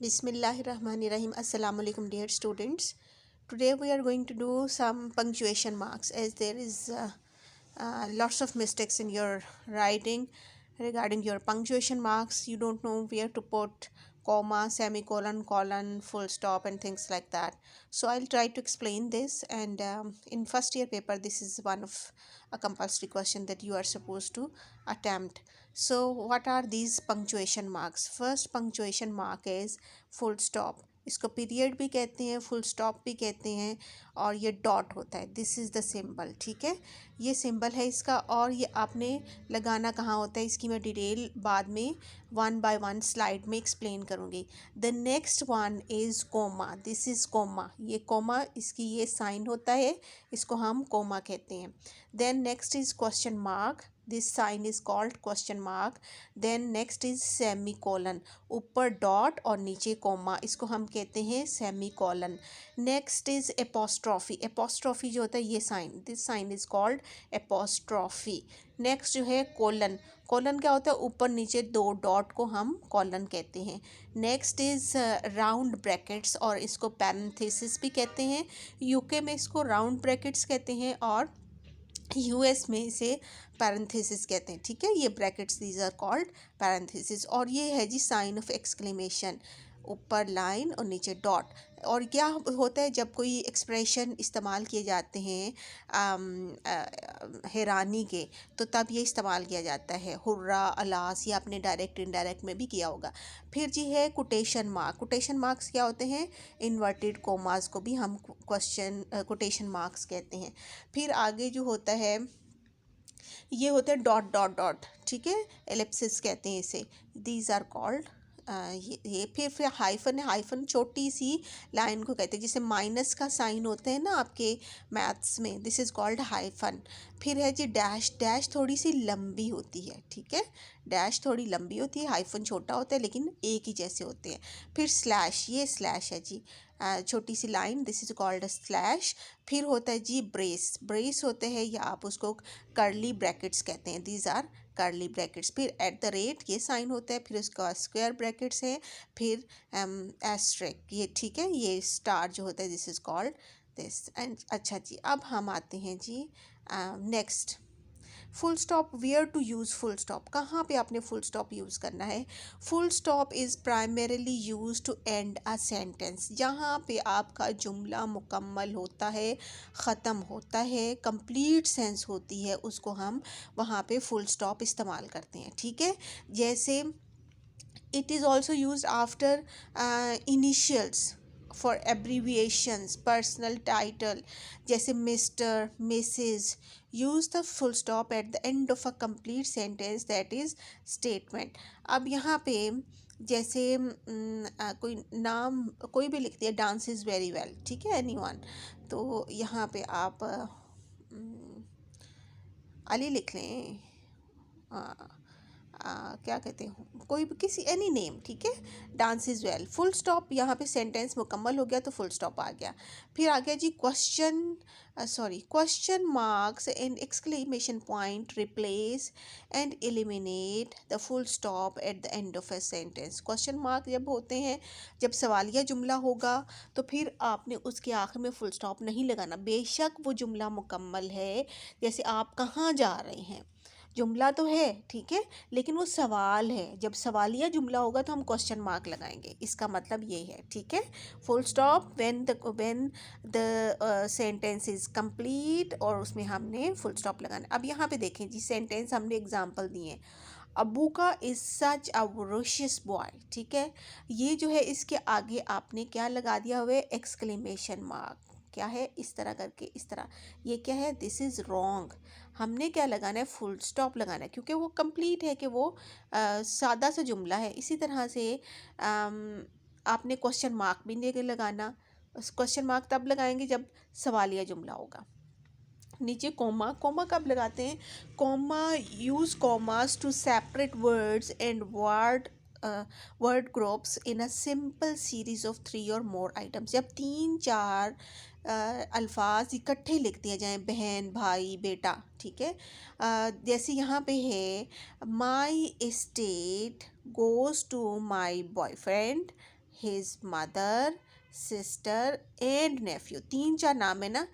Bismillahirrahmanirrahim. Assalamu alaikum, dear students. Today we are going to do some punctuation marks, as there is lots of mistakes in your writing regarding your punctuation marks. You don't know where to put comma, semicolon, colon, full stop, and things like that. So I'll try to explain this. And in first year paper, this is one of a compulsory question that you are supposed to attempt. So what are these punctuation marks? First punctuation mark is full stop. इसको period भी कहते हैं, full stop भी कहते हैं, और ये dot होता है. This is the symbol. ठीक है, ये सिंबल है इसका. और ये आपने लगाना कहाँ होता है, इसकी मैं डिटेल बाद में वन बाय वन स्लाइड में एक्सप्लेन करूँगी. The next one is comma. This is comma. ये कोमा, इसकी ये साइन होता है, इसको हम कोमा कहते हैं. Then next is question mark. This sign is called question mark. Then next is semicolon. ऊपर डॉट और नीचे कोमा, इसको हम कहते हैं semicolon. Next is apostrophe. Apostrophe जो होता है ये sign, this sign is called apostrophe. Next जो है कोलन. कोलन क्या होता है, ऊपर नीचे दो डॉट को हम कोलन कहते हैं. नेक्स्ट इज राउंड ब्रैकेट्स, और इसको पैरेंथेसिस भी कहते हैं. यूके में इसको राउंड ब्रैकेट्स कहते हैं और यूएस में इसे पैरेंथेसिस कहते हैं. ठीक है, ये brackets these are called parenthesis. और ये है जी साइन ऑफ एक्सक्लेमेशन, ऊपर लाइन और नीचे डॉट. और क्या होता है जब कोई एक्सप्रेशन इस्तेमाल किए जाते हैं हैरानी के, तो तब ये इस्तेमाल किया जाता है. हुर्रा, अलास, ये आपने डायरेक्ट इनडायरेक्ट में भी किया होगा. फिर जी है कोटेशन मार्क. कोटेशन मार्क्स क्या होते हैं, इन्वर्टेड कोमास को भी हम कोटेशन मार्क्स कहते हैं. फिर आगे जो होता है ये होते हैं डॉट डॉट डॉट. ठीक है, एलिप्सिस कहते हैं इसे. दीज आर कॉल्ड ये फिर हाइफन है. हाइफन छोटी सी लाइन को कहते हैं, जैसे माइनस का साइन होता है ना आपके मैथ्स में, दिस इज़ कॉल्ड हाइफन. फिर है जी डैश. डैश थोड़ी सी लंबी होती है. ठीक है, डैश थोड़ी लंबी होती है, हाइफन छोटा होता है लेकिन एक ही जैसे होते हैं. फिर स्लैश. ये स्लैश है जी, छोटी सी लाइन, दिस इज कॉल्ड स्लैश. फिर होता है जी ब्रेस. ब्रेस होते हैं या आप उसको कर्ली ब्रैकेट्स कहते हैं, दीज आर कर्ली ब्रैकेट्स. फिर एट द रेट, ये साइन होता है. फिर उसका स्क्वायर ब्रैकेट्स है. फिर एस्ट्रिक, ये ठीक है, ये स्टार जो होता है, this is called this. And अच्छा जी, अब हम आते हैं जी next. Full stop. Where to use full stop. कहाँ पे आपने फुल स्टॉप यूज़ करना है. Full stop is primarily use to end a sentence. जहाँ पे आपका जुमला मुकम्मल होता है, ख़त्म होता है, कंप्लीट सेंस होती है, उसको हम वहाँ पे फुल स्टॉप इस्तेमाल करते हैं. ठीक है, जैसे it is also use after initials, for abbreviations, personal title, जैसे mister, missus. Use the full stop at the end of a complete sentence, that is statement. अब यहाँ पे जैसे कोई नाम कोई भी लिख दिया, डांस इज़ वेरी वेल. ठीक है, एनी वन. तो यहाँ पे आप अली लिख लें. क्या कहते हैं, कोई भी किसी एनी नेम. ठीक है, dance is well. Full stop. यहाँ पे सेंटेंस मुकम्मल हो गया तो फुल स्टॉप आ गया. फिर आ गया जी question marks and exclamation point replace and eliminate the full stop at the end of a sentence. Question mark जब होते हैं, जब सवालिया जुमला होगा, तो फिर आपने उसके आखिर में फुल स्टॉप नहीं लगाना, बेशक वो जुमला मुकम्मल है. जैसे आप कहाँ जा रहे हैं, जुमला तो है, ठीक है, लेकिन वो सवाल है. जब सवालिया जुमला होगा तो हम क्वेश्चन मार्क लगाएंगे, इसका मतलब ये है. ठीक है, full stop when the sentence is complete, और उसमें हमने फुल स्टॉप लगाना. अब यहाँ पे देखें जी, सेंटेंस हमने एग्जांपल दिए. अबू का इज सच अ वोरोशियस बॉय. ठीक है, ये जो है इसके आगे आपने क्या लगा दिया हुआ है, एक्सक्लेमेशन मार्क. क्या है, इस तरह करके, इस तरह. ये क्या है, दिस इज़ रॉन्ग. हमने क्या लगाना है, फुल स्टॉप लगाना है, क्योंकि वो कंप्लीट है, कि वो सादा सा जुमला है. इसी तरह से आपने क्वेश्चन मार्क भी नहीं लगाना. क्वेश्चन मार्क तब लगाएंगे जब सवालिया जुमला होगा. नीचे कोमा. कोमा कब लगाते हैं, comma use commas to separate words and word groups in a simple series of 3 और मोर आइटम्स. जब 3-4 अल्फाज इकट्ठे लिख दिए जाएं, बहन, भाई, बेटा. ठीक है, जैसे यहाँ पे है, my estate goes to my boyfriend. His mother, sister and nephew. 3-4 नाम है ना,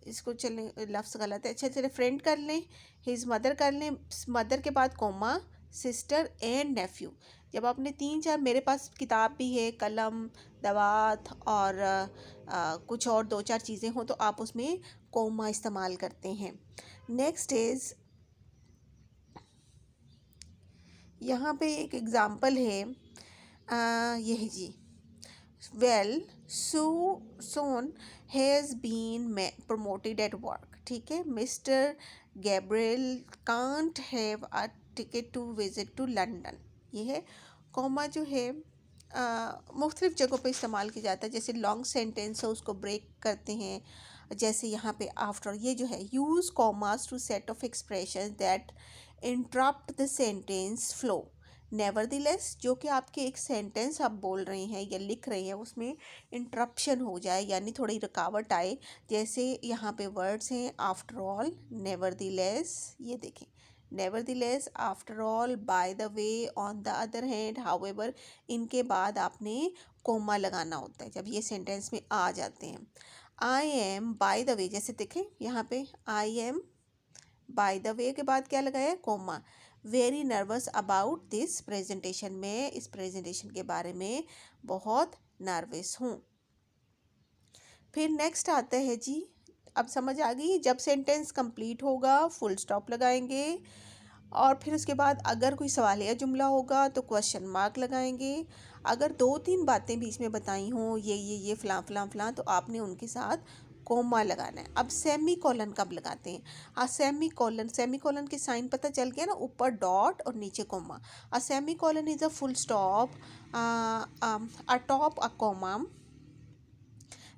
इसको चलें, लफ्ज़ गलत है, अच्छा चले फ्रेंड कर लें, हिज मदर कर लें, मदर के बाद कोमा, सिस्टर एंड नेफ्यू। जब आपने 3-4, मेरे पास किताब भी है, कलम, दवात और कुछ और 2-4 चीज़ें हों तो आप उसमें कोमा इस्तेमाल करते हैं। नेक्स्ट इज़, यहाँ पे एक एग्ज़ाम्पल है, यही जी, well son has been promoted at work. ठीक है, mister Gabriel can't have a ticket to visit to London. ये है कॉमा जो है मुख्तलिफ़ जगहों पे इस्तेमाल किया जाता है, जैसे लॉन्ग सेंटेंस हो उसको ब्रेक करते हैं, जैसे यहाँ पे आफ्टर, ये जो है use commas to set off expression that interrupt the sentence flow. Nevertheless, जो कि आपके एक सेंटेंस आप बोल रहे हैं या लिख रहे हैं उसमें इंटरप्शन हो जाए, यानी थोड़ी रुकावट आए, जैसे यहाँ पे वर्ड्स हैं आफ्टर ऑल, नेवरदिलेस, ये देखें nevertheless, after all, by the way, on the other hand, however, इनके बाद आपने कोमा लगाना होता है जब ये सेंटेंस में आ जाते हैं। I am by the way, जैसे देखें यहाँ पे I am by the way के बाद क्या लगाया है, comma. Very nervous about this presentation, में इस प्रेजेंटेशन के बारे में बहुत नर्वस हूँ। फिर नेक्स्ट आता है जी, अब समझ आ गई, जब सेंटेंस कंप्लीट होगा फुल स्टॉप लगाएंगे, और फिर उसके बाद अगर कोई सवालिया जुमला होगा तो क्वेश्चन मार्क लगाएंगे। अगर 2-3 बातें बीच में बताई हों, ये फ़लाँ फ़लाँ फ़लाँ, तो आपने उनके साथ कोमा लगाना है। अब सेमी कॉलन कब लगाते हैं? सेमी कॉलन के साइन पता चल गया ना, ऊपर डॉट और नीचे comma. Semicolon is a full stop, a top a comma.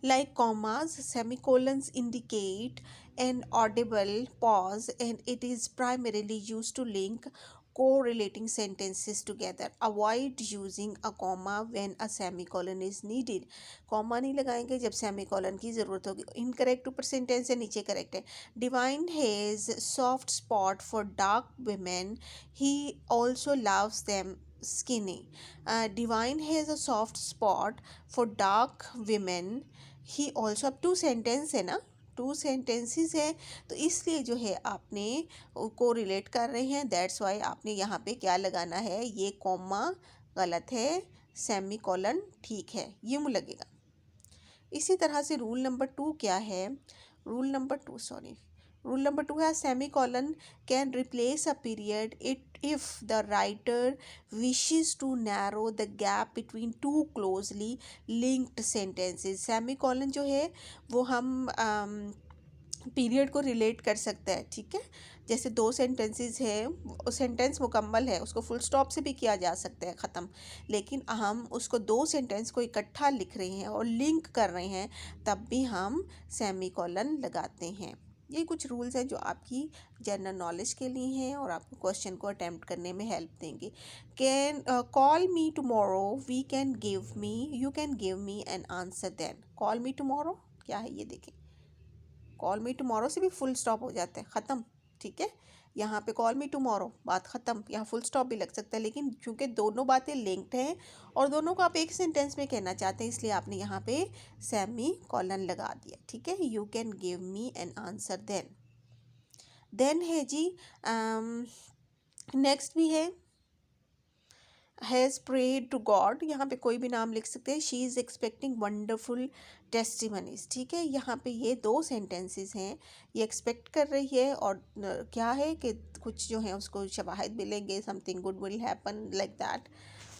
Like commas, semicolons indicate an audible pause, and it is primarily used to link correlating sentences together. Avoid using a comma when a semicolon is needed. Comma नहीं लगाएंगे जब semicolon की ज़रूरत होगी। Incorrect ऊपर sentence है, नीचे correct है। Divine has soft spot for dark women. He also loves them skinny. Divine has a soft spot for dark women. He also, अब 2 सेंटेंस है ना, 2 सेंटेंसेस है, तो इसलिए जो है आपने को रिलेट कर रहे हैं, दैट्स वाई आपने यहाँ पे क्या लगाना है, ये कॉमा गलत है, सेमी कॉलन ठीक है, ये मुझे लगेगा। इसी तरह से रूल नंबर 2 क्या है, रूल नंबर 2 है semicolon can replace a period it if the writer wishes to narrow the gap between two closely linked sentences. Semicolon जो है वो हम पीरियड को रिलेट कर सकता है, ठीक है। जैसे 2 सेंटेंसेस है, सेंटेंस मुकम्मल है, उसको फुल स्टॉप से भी किया जा सकता है ख़त्म, लेकिन हम उसको 2 सेंटेंस को इकट्ठा लिख रहे हैं और लिंक कर रहे हैं, तब भी हम सेमी कॉलन लगाते हैं। ये कुछ रूल्स हैं जो आपकी जनरल नॉलेज के लिए हैं और आपको क्वेश्चन को अटैम्प्ट करने में हेल्प देंगे। Can call me tomorrow, we can give me, you can give me an answer then. Call me tomorrow क्या है, ये देखें, कॉल मी टुमारो से भी फुल स्टॉप हो जाता है, ख़त्म, ठीक है। यहाँ पे कॉल मी टुमारो, बात ख़त्म, यहाँ फुल स्टॉप भी लग सकता है, लेकिन क्योंकि दोनों बातें लिंक्ड हैं और दोनों को आप एक सेंटेंस में कहना चाहते हैं, इसलिए आपने यहाँ पे सेमी कॉलन लगा दिया, ठीक है। You can give me an answer then है जी, नेक्स्ट भी है हैज़ प्रेड टू गॉड, यहाँ पे कोई भी नाम लिख सकते हैं। She is expecting wonderful testimonies, ठीक है। यहाँ पे ये 2 सेंटेंसेस हैं, ये एक्सपेक्ट कर रही है और क्या है कि कुछ जो है उसको शवाहिद मिलेंगे, something good will happen, like that.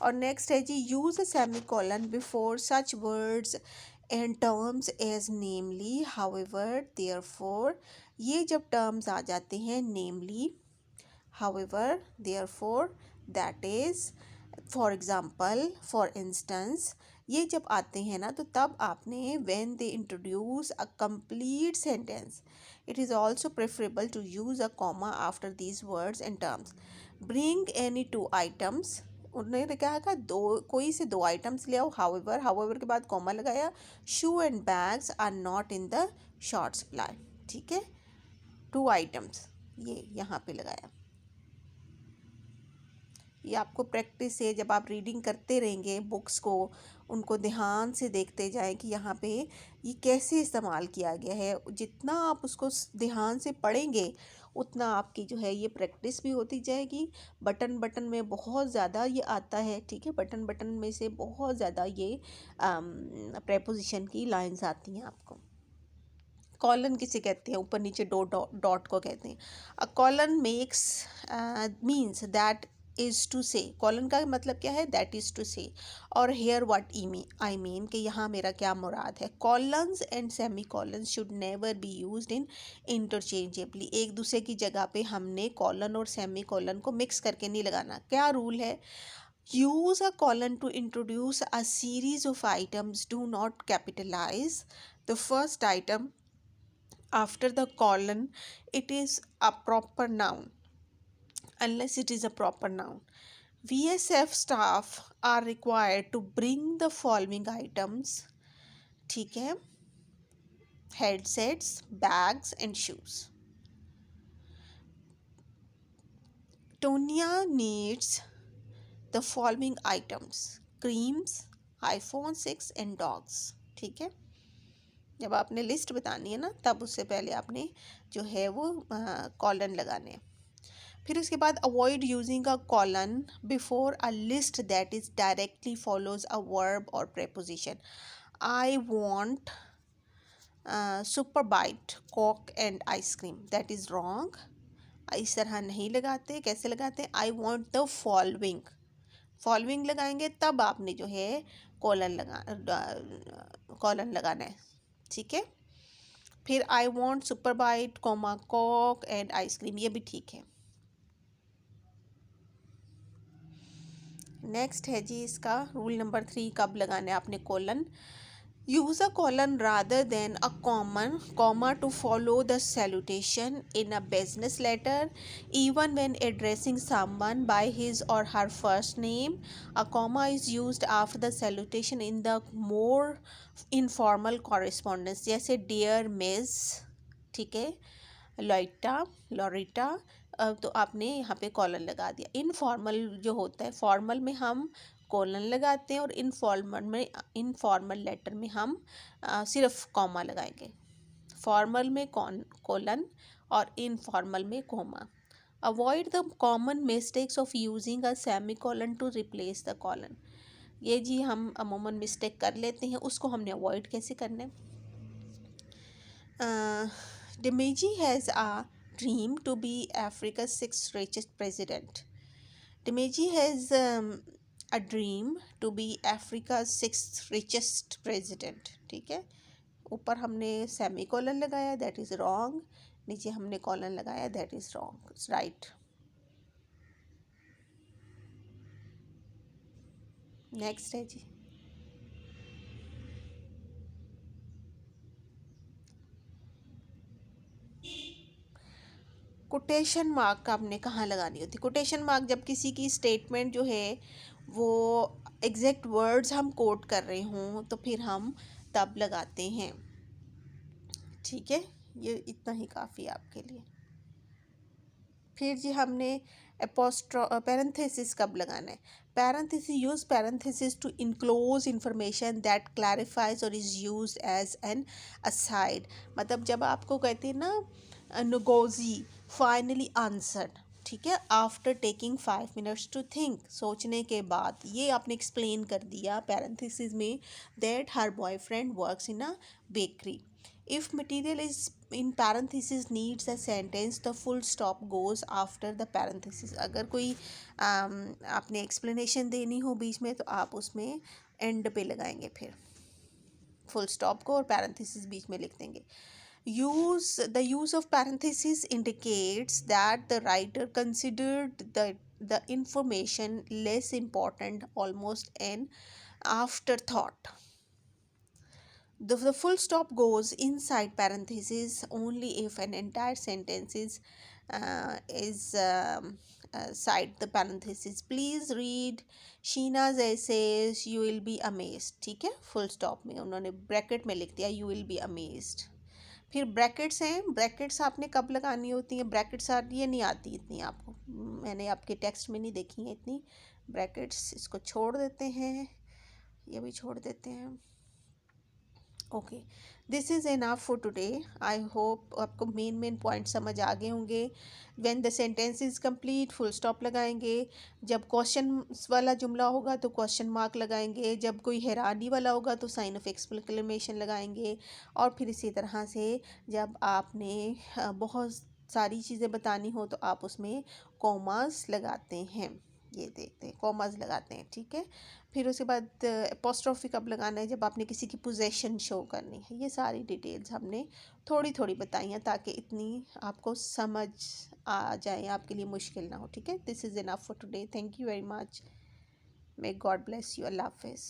और नेक्स्ट है जी, use a semicolon before such words and terms as namely, however, therefore. ये जब टर्म्स आ जाते हैं, namely, however, therefore, that is, for example, for instance, ये जब आते हैं ना, तो तब आपने when they introduce a complete sentence, it is also preferable to use a comma after these words and terms. Bring any 2 items, उन्होंने क्या कहा, कोई से 2 आइटम्स ले आओ, हाउएवर के बाद कॉमा लगाया। Shoe and bags are not in the short supply, ठीक है। 2 आइटम्स ये यहाँ पे लगाया। ये आपको प्रैक्टिस है, जब आप रीडिंग करते रहेंगे बुक्स को, उनको ध्यान से देखते जाएं कि यहाँ पे ये कैसे इस्तेमाल किया गया है। जितना आप उसको ध्यान से पढ़ेंगे उतना आपकी जो है ये प्रैक्टिस भी होती जाएगी। बटन बटन में बहुत ज़्यादा ये आता है, ठीक है, बटन बटन में से बहुत ज़्यादा ये प्रेपोजिशन की लाइंस आती हैं आपको। कॉलन किसे कहते हैं, ऊपर नीचे दो डॉट को कहते हैं। A colon makes means that is to say, colon का मतलब क्या है, दैट इज़ टू से। और हेयर व्हाट आई मीन कि यहाँ मेरा क्या मुराद है। Colons and semi colons should never be used in interchangeably, एक दूसरे की जगह पे हमने कॉलन और सेमी कॉलन को मिक्स करके नहीं लगाना। क्या रूल है, use a colon to introduce a series of items, do not capitalize the first item after the colon. It is a proper noun unless it is a proper noun. VSF staff are required to bring the following items, ठीक है, headsets, bags and shoes. Tonya needs the following items, creams, iPhone 6 and dogs, ठीक है। जब आपने list बतानी है ना, तब उससे पहले आपने जो है वो कॉलन लगाने हैं। फिर उसके बाद avoid using a colon before a list that is directly follows a verb or preposition. I want super bite coke and ice cream, that is wrong. इस तरह नहीं लगाते। कैसे लगाते हैं, I want the following, following लगाएंगे तब आपने जो है कॉलन लगाना है, ठीक है। फिर I want super bite comma coke and ice cream, ये भी ठीक है। नेक्स्ट है जी इसका रूल नंबर 3, कब लगाना है आपने colon. Use a colon rather than a comma to follow the salutation in a business letter, even when addressing someone by his or her first name. A comma is used after the salutation in the more informal correspondence, जैसे dear miss, ठीक है, लोइटा, लोरिटा। तो आपने यहाँ पे colon लगा दिया। Informal जो होता है, फॉर्मल में हम कोलन लगाते हैं और इनफॉर्मल लेटर में हम सिर्फ कॉमा लगाएंगे। फॉर्मल में कोलन और इनफॉर्मल में comma. Avoid the common mistakes of using a semicolon to replace the colon. ये जी हम अमूमन मिस्टेक कर लेते हैं, उसको हमने अवॉइड कैसे करना है। Dimeji has a dream to be Africa's sixth richest president. Dimeji has a dream to be Africa's sixth richest president, ठीक है। ऊपर हमने सेमी कॉलन लगाया, दैट इज़ रॉन्ग। नीचे हमने कॉलन लगाया, that is wrong, right. Next है जी, quotation mark आपने कहाँ लगानी होती है। कोटेशन मार्क जब किसी की स्टेटमेंट जो है वो एग्जैक्ट वर्ड्स हम कोट कर रहे हों तो फिर हम तब लगाते हैं, ठीक है। ये इतना ही काफ़ी है आपके लिए। फिर जी हमने पैरेंथेसिस कब लगाना है। Parenthesis, use parenthesis to enclose information that clarifies or is use as an aside. मतलब जब आपको कहते हैं ना, नगोजी फाइनली आंसर्ड, ठीक है, after taking 5 minutes to think, सोचने के बाद, ये आपने एक्सप्लेन कर दिया पैरेंथेसिस में, that her boyfriend works in a bakery. If material is in parenthesis needs a sentence, the full stop goes after the parenthesis. अगर कोई आपने explanation देनी हो बीच में तो आप उसमें end पे लगाएंगे, फिर full stop को और parenthesis बीच में लिख देंगे। The use of parenthesis indicates that the writer considered the information less important, almost an afterthought. The full stop goes inside parentheses only if an entire sentence is side the parentheses. Please read Sheena's essays, you will be amazed, ठीक है। Full stop में उन्होंने bracket में लिख दिया you will be amazed। फिर brackets हैं, brackets आपने कब लगानी होती हैं, ब्रैकेट्स ये नहीं आती इतनी आपको, मैंने आपके टेक्स्ट में नहीं देखी है इतनी ब्रैकेट्स। इसको छोड़ देते हैं, ये भी छोड़ देते हैं। Okay, this is enough for today. I hope आपको मेन पॉइंट समझ आ गए होंगे। When the sentence is complete full stop लगाएंगे, जब क्वेश्चन वाला जुमला होगा तो क्वेश्चन मार्क लगाएंगे, जब कोई हैरानी वाला होगा तो साइन ऑफ एक्सक्लेमेशन लगाएंगे, और फिर इसी तरह से जब आपने बहुत सारी चीज़ें बतानी हो तो आप उसमें कॉमास लगाते हैं। ये देखते हैं, कॉमास लगाते हैं, ठीक है। फिर उसके बाद अपोस्ट्रोफी कब लगाना है, जब आपने किसी की पोजेशन शो करनी है। ये सारी डिटेल्स हमने थोड़ी थोड़ी बताई हैं ताकि इतनी आपको समझ आ जाए, आपके लिए मुश्किल ना हो, ठीक है। This is enough for today, thank you very much, may God bless you, अल्लाह हाफिज़।